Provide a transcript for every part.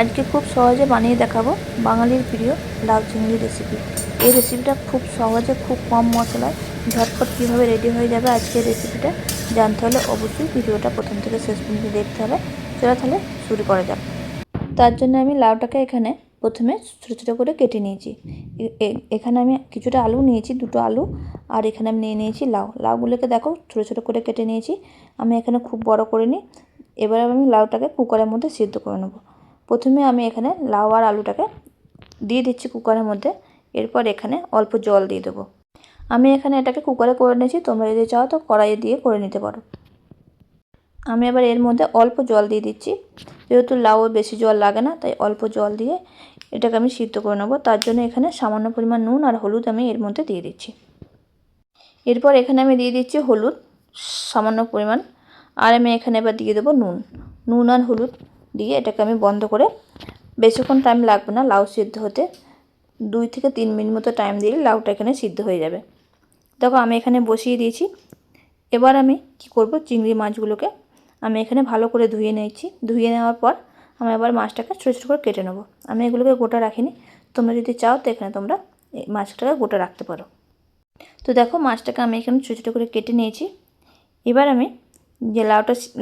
আজকে খুব সহজে বানিয়ে দেখাবো বাঙালির প্রিয় লাউ চিংড়ি রেসিপি। এই রেসিপিটা খুব সহজে, খুব কম মশলায় ঝটপট কীভাবে রেডি হয়ে যাবে আজকের রেসিপিটা জানতে হলে অবশ্যই ভিডিওটা প্রথম থেকে শেষ পর্যন্ত দেখতে হবে। চলো তাহলে শুরু করা যাক। তার জন্য আমি লাউটাকে এখানে প্রথমে ছোটো ছোটো করে কেটে নিয়েছি। এখানে আমি কিছুটা আলু নিয়েছি, দুটো আলু, আর এখানে আমি নিয়ে নিয়েছি লাউগুলোকে দেখো ছোটো ছোটো করে কেটে নিয়েছি। আমি এখানে খুব বড় করে নিই। এবার আমি লাউটাকে কুকারের মধ্যে সিদ্ধ করে নেব। প্রথমে আমি এখানে লাউ আর আলুটাকে দিয়ে দিচ্ছি কুকারের মধ্যে। এরপর এখানে অল্প জল দিয়ে দেবো। আমি এখানে এটাকে কুকারে করে নিয়েছি, তোমরা যদি চাও তো কড়াইয়ে দিয়ে করে নিতে পারো। আমি এবার এর মধ্যে অল্প জল দিয়ে দিচ্ছি, যেহেতু লাউ বেশি জল লাগে না, তাই অল্প জল দিয়ে এটাকে আমি সিদ্ধ করে নেব। তার জন্য এখানে সামান্য পরিমাণ নুন আর হলুদ আমি এর মধ্যে দিয়ে দিচ্ছি। এরপর এখানে আমি দিয়ে দিচ্ছি হলুদ সামান্য পরিমাণ, আর আমি এখানে এবার দিয়ে দেবো নুন আর হলুদ দিয়ে এটাকে আমি বন্ধ করে, বেশিক্ষণ টাইম লাগবে না লাউ সিদ্ধ হতে, 2 থেকে 3 মিনিট মতো টাইম দিলে লাউটা এখানে সিদ্ধ হয়ে যাবে। দেখো আমি এখানে বসিয়ে দিয়েছি। এবার আমি কি করব, চিংড়ি মাছগুলোকে আমি এখানে ভালো করে ধুয়ে নিয়েছি। ধুয়ে নেওয়ার পর আমি আবার মাছটাকে ছোটো ছোটো করে কেটে নেবো। আমি এগুলোকে গোটা রাখিনি, তোমরা যদি চাও তো এখানে তোমরা মাছটাকে গোটা রাখতে পারো। তো দেখো মাছটাকে আমি এখানে ছোটো ছোটো করে কেটে নিয়েছি। এবার আমি যে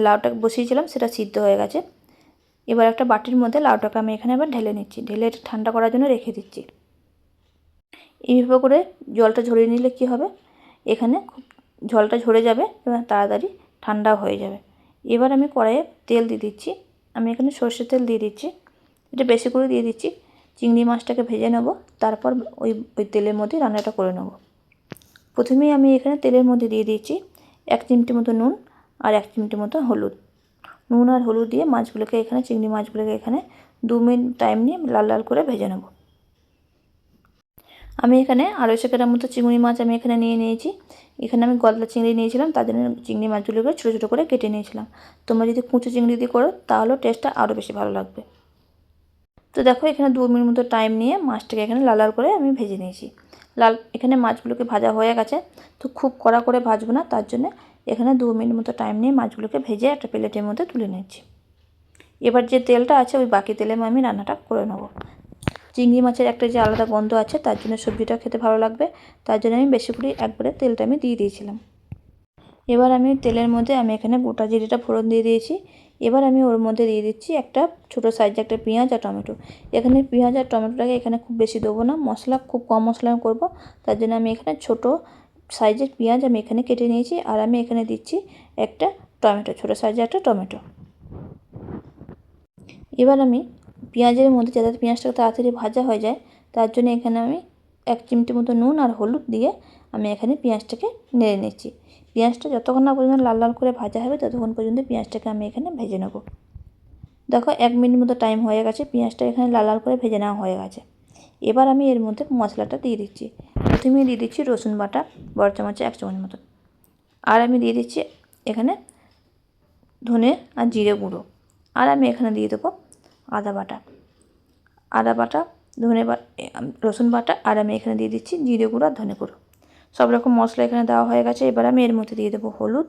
লাউটা বসিয়েছিলাম সেটা সিদ্ধ হয়ে গেছে। এবার একটা বাটির মধ্যে লাউটাকে আমি এখানে আবার ঢেলে নিচ্ছি, ঢেলে ঠান্ডা করার জন্য রেখে দিচ্ছি। এইভাবে করে জলটা ঝরিয়ে নিলে কি হবে, এখানে খুব জলটা ঝরে যাবে এবং তাড়াতাড়ি ঠান্ডা হয়ে যাবে। এবার আমি কড়াইয়ে তেল দিয়ে দিচ্ছি। আমি এখানে সর্ষের তেল দিয়ে দিচ্ছি, এটা বেশি করে দিয়ে দিচ্ছি। চিংড়ি মাছটাকে ভেজে নেব, তারপর ওই তেলের মধ্যে রান্নাটা করে নেব। প্রথমেই আমি এখানে তেলের মধ্যে দিয়ে দিচ্ছি 1 চিমটি মতো নুন আর 1 চিমটি মতো হলুদ। নুন আর হলুদ দিয়ে মাছগুলোকে এখানে, চিংড়ি মাছগুলোকে এখানে 2 মিনিট টাইম নিয়ে লাল লাল করে ভেজে নেব। আমি এখানে 250 গ্রাম মতো চিংড়ি মাছ আমি এখানে নিয়ে নিয়েছি। এখানে আমি গলদা চিংড়ি নিয়েছিলাম, তার জন্য চিংড়ি মাছগুলোকে ছোটো ছোটো করে কেটে নিয়েছিলাম। তোমরা যদি কুঁচো চিংড়ি দিয়ে করো তাহলেও টেস্টটা আরও বেশি ভালো লাগবে। তো দেখো এখানে 2 মিনিট মতো টাইম নিয়ে মাছটাকে এখানে লাল লাল করে আমি ভেজে নিয়েছি। এখানে মাছগুলোকে ভাজা হয়ে গেছে, তো খুব কড়া করে ভাজবো না, তার জন্য এখানে 2 মিনিট মতো টাইম নিয়ে মাছগুলোকে ভেজে একটা প্লেটের মধ্যে তুলে নিচ্ছি। এবার যে তেলটা আছে ওই বাকি তেলে আমি রান্নাটা করে নেব। চিংড়ি মাছের একটা যে আলাদা গন্ধ আছে, তার জন্য সবজিটা খেতে ভালো লাগবে, তার জন্য আমি বেশি করে একবারে তেলটা আমি দিয়ে দিয়েছিলাম। এবার আমি তেলের মধ্যে আমি এখানে গোটা জিরেটা ফোড়ন দিয়ে দিয়েছি। এবার আমি ওর মধ্যে দিয়ে দিচ্ছি একটা ছোটো সাইজের একটা পেঁয়াজ আর টমেটো। এখানে পেঁয়াজ আর টমেটোটাকে এখানে খুব বেশি দেবো না, মশলা খুব কম মশলা করব, তার জন্য আমি এখানে ছোটো সাইজের পেঁয়াজ আমি এখানে কেটে নিয়েছি। আর আমি এখানে দিচ্ছি একটা টমেটো, ছোটো সাইজের একটা টমেটো। এবার আমি পেঁয়াজের মধ্যে, যাতে পেঁয়াজটা তাড়াতাড়ি ভাজা হয়ে যায়, তার জন্য এখানে আমি 1 চিমটি মতো নুন আর হলুদ দিয়ে আমি এখানে পেঁয়াজটাকে নেড়ে নিচ্ছি। পেঁয়াজটা যতক্ষণ না পর্যন্ত লাল লাল করে ভাজা হবে ততক্ষণ পর্যন্ত পেঁয়াজটাকে আমি এখানে ভেজে নেব। দেখো 1 মিনিট মতো টাইম হয়ে গেছে, পেঁয়াজটা এখানে লাল লাল করে ভেজে নেওয়া হয়ে গেছে। এবার আমি এর মধ্যে মশলাটা দিয়ে দিচ্ছি। প্রথমেই দিয়ে দিচ্ছি রসুন বাটা বড় চামচে 1 চামচ মতো, আর আমি দিয়ে দিচ্ছি এখানে ধনে আর জিরে গুঁড়ো, আর আমি এখানে দিয়ে দেবো আদা বাটা, ধনে বাটা, রসুন বাটা, আর আমি এখানে দিয়ে দিচ্ছি জিরে গুঁড়ো আর ধনে গুঁড়ো। সব রকম মশলা এখানে দেওয়া হয়ে গেছে। এবার আমি এর মধ্যে দিয়ে দেবো হলুদ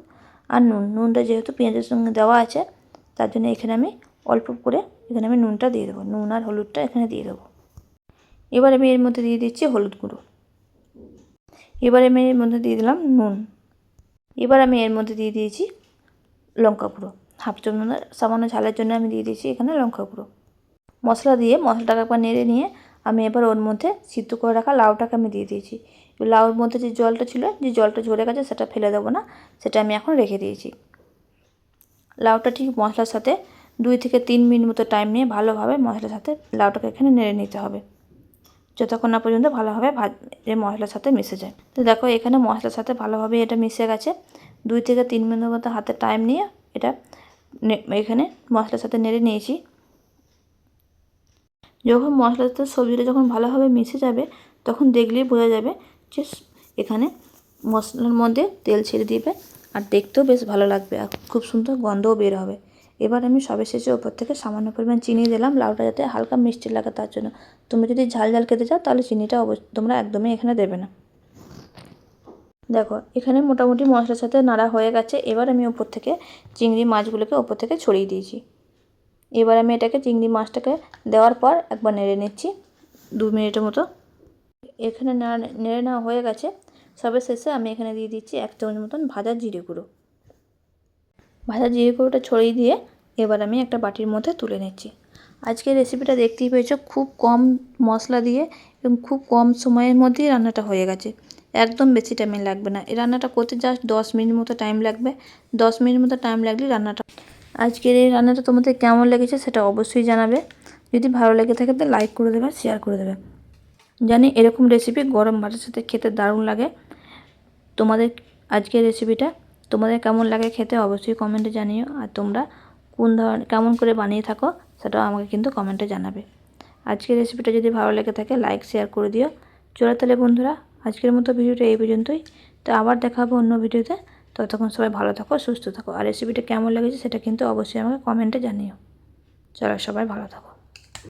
আর নুনটা যেহেতু পেঁয়াজের সঙ্গে দেওয়া আছে, তার জন্য এখানে আমি অল্প করে এখানে আমি নুনটা দিয়ে দেবো, নুন আর হলুদটা এখানে দিয়ে দেবো। এবার আমি এর মধ্যে দিয়ে দিচ্ছি হলুদ গুঁড়ো। এবার আমি এর মধ্যে দিয়ে দিলাম নুন। এবার আমি এর মধ্যে দিয়ে দিয়েছি লঙ্কা গুঁড়ো, 1/2 চামচ, সামান্য ঝালের জন্য আমি দিয়ে দিয়েছি এখানে লঙ্কা গুঁড়ো। মশলা দিয়ে মশলাটাকে একবার নেড়ে নিয়ে আমি এবার ওর মধ্যে সিদ্ধ করে রাখা লাউটাকে আমি দিয়ে দিয়েছি। লাউর মধ্যে যে জলটা ছিল, যে জলটা ঝরে গেছে, সেটা ফেলে দেবো না, সেটা আমি এখন রেখে দিয়েছি। লাউটা ঠিক মশলার সাথে 2 থেকে 3 মিনিট মতো টাইম নিয়ে ভালোভাবে মশলার সাথে লাউটাকে এখানে নেড়ে নিতে হবে, যতক্ষণ না পর্যন্ত ভালোভাবে মশলার সাথে মিশে যায়। তো দেখো এখানে মশলার সাথে ভালোভাবে এটা মিশে গেছে। 2 থেকে 3 মিনিটের মতো হাতে টাইম নিয়ে এটা এখানে মশলার সাথে নেড়ে নিয়েছি। যখন মশলার সাথে সবজিটা যখন ভালোভাবে মিশে যাবে, তখন দেখলেই বোঝা যাবে যে এখানে মশলার মধ্যে তেল ছেড়ে দিবে, আর দেখতেও বেশ ভালো লাগবে, আর খুব সুন্দর গন্ধও বের হবে। এবার আমি সবশেষে ওপর থেকে সামান্য পরিমাণ চিনি দিলাম, লাউটা যাতে হালকা মিষ্টি লাগে তার জন্য। তোমরা যদি ঝাল খেতে চাও তাহলে চিনিটা তোমরা একদমই এখানে দেবে না। দেখো এখানে মোটামুটি মশলার সাথে নাড়া হয়ে গেছে। এবার আমি ওপর থেকে চিংড়ি মাছগুলোকে ওপর থেকে ছড়িয়ে দিয়েছি। এবার আমি এটাকে চিংড়ি মাছটাকে দেওয়ার পর একবার নেড়ে নিচ্ছি 2 মিনিটের মতো। এখানে নেড়ে নেওয়া হয়ে গেছে। সবে শেষে আমি এখানে দিয়ে দিচ্ছি 1 চামচ মতন ভাজা জিরে গুঁড়ো। ভাজা জিরে গুঁড়োটা ছড়িয়ে দিয়ে এবার আমি একটা বাটির মধ্যে তুলে নিচ্ছি। আজকের রেসিপিটা দেখতেই পেয়েছো, খুব কম মশলা দিয়ে এবং খুব কম সময়ের মধ্যেই রান্নাটা হয়ে গেছে। একদম বেশি টাইম লাগবে না। এই রান্নাটা করতে জাস্ট 10 মিনিট মতো টাইম লাগবে। 10 মিনিট মতো টাইম লাগলে রান্নাটা। আজকের এই রান্নাটা তোমাদের কেমন লেগেছে সেটা অবশ্যই জানাবে। যদি ভালো লেগে থাকে তো লাইক করে দেবে, শেয়ার করে দেবে। জানি এরকম রেসিপি গরম ভাতের সাথে খেতে দারুণ লাগে। তোমাদের আজকের রেসিপিটা তোমাদের কেমন লাগে খেতে অবশ্যই কমেন্টে জানিও। আর তোমরা কোন ধরনের কেমন করে বানিয়ে থাকো সেটাও আমাকে কিন্তু কমেন্টে জানাবে। আজকের রেসিপিটা যদি ভালো লেগে থাকে লাইক শেয়ার করে দিও। চলো তাহলে বন্ধুরা, আজকের মতো ভিডিওটা এই পর্যন্তই। তো আবার দেখা হবে অন্য ভিডিওতে। ততক্ষণ সবাই ভালো থাকো, সুস্থ থাকো। আর রেসিপিটা কেমন লেগেছে সেটা কিন্তু অবশ্যই আমাকে কমেন্টে জানিও। চলো, সবাই ভালো থাকো।